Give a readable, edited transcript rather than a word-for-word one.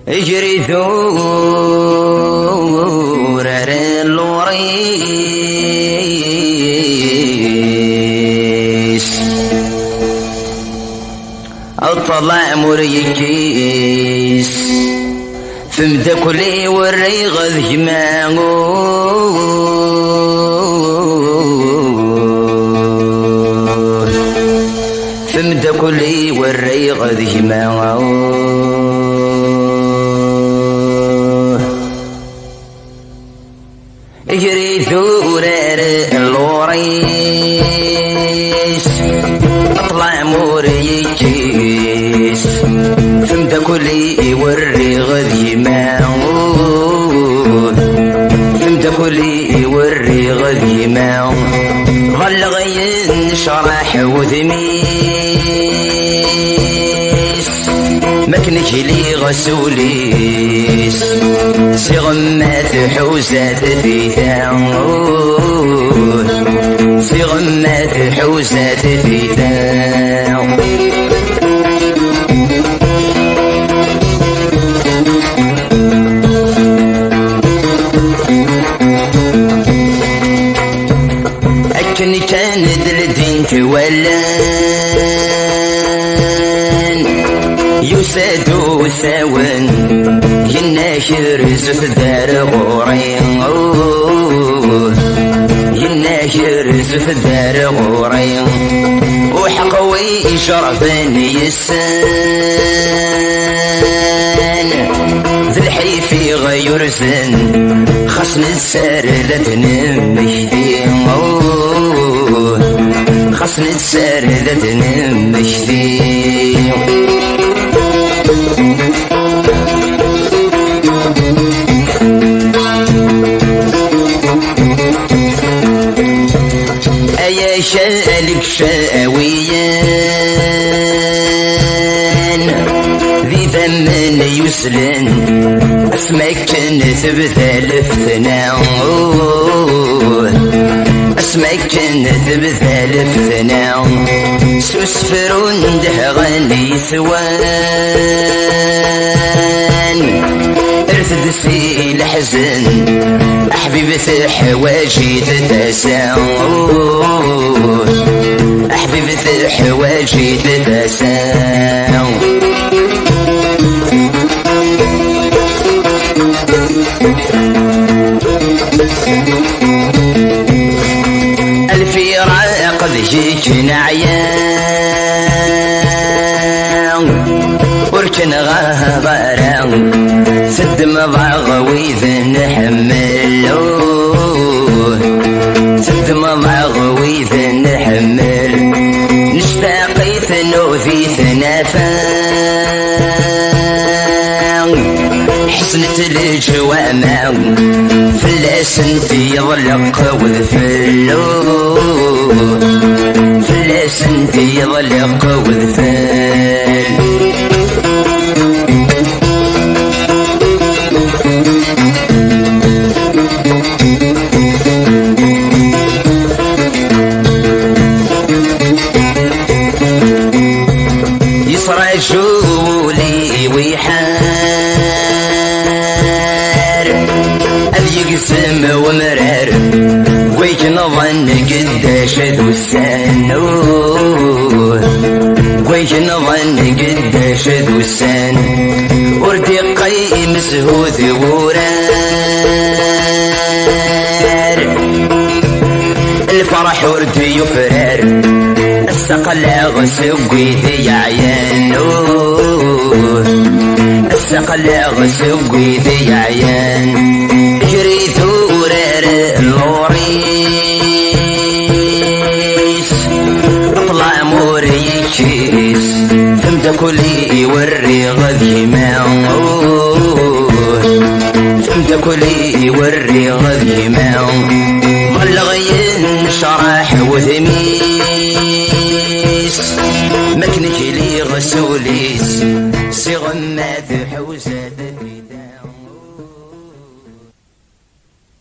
اجري ثور اللوريس اطلع مريكيس فمدا كلي وري غذ جماعو فمدا كلي وري غذ جماعو اجري ثور اللوريس اطلع مريكيس فمدا كلي يوري غذي معود فمدا كلي يوري غذي معود ظل غين شرح وذميس مكنك لي غسوليس سغمات حوزات في ثاود سغمات حوزات في ثاود أكن كان دلدين تولان يسادو ساون يناشر زف دار غورين يناشر زف دار غورين وحقوي شرفان يسان ذي الحيفي غير زن خصن السار لتنم مشتين خصن السار لتنم مشتين أيا شالك شاويان ذي ثمن يسلن اسمك تبذل فتناوه اسمك تبذل فتناوه سوسفرون دهغني ثوان ارثد في الحزن احببت حواجي تتساوه احببت حواجي تتساوه الفراق ذجيك نعيان وركن غاضران سد مضاغ ويذن حملوه سد مضاغ ويذن حمل نشتاقيت نوثيث نافان حسنت الجوامع فلاس انت يضلق وذفلوه فلاس انت يضلق وذفل يصرع جولي ويحار يقسم ومرار ويك نظن قداش دوسانوه ويك نظن قداش دوسان وردي قيم سهوذ ورار الفرح وردي يفرار السقل غسوي ذي عيانوه السقل غسوي ذي عيان اجري ثورر اللوريس اطلع موريكيس فمدا كلي يوري غذي معوه فمدا كلي يوري غذي معوه ظل غين شرح وذميس مكنك لي غسوليس سغمات حوزات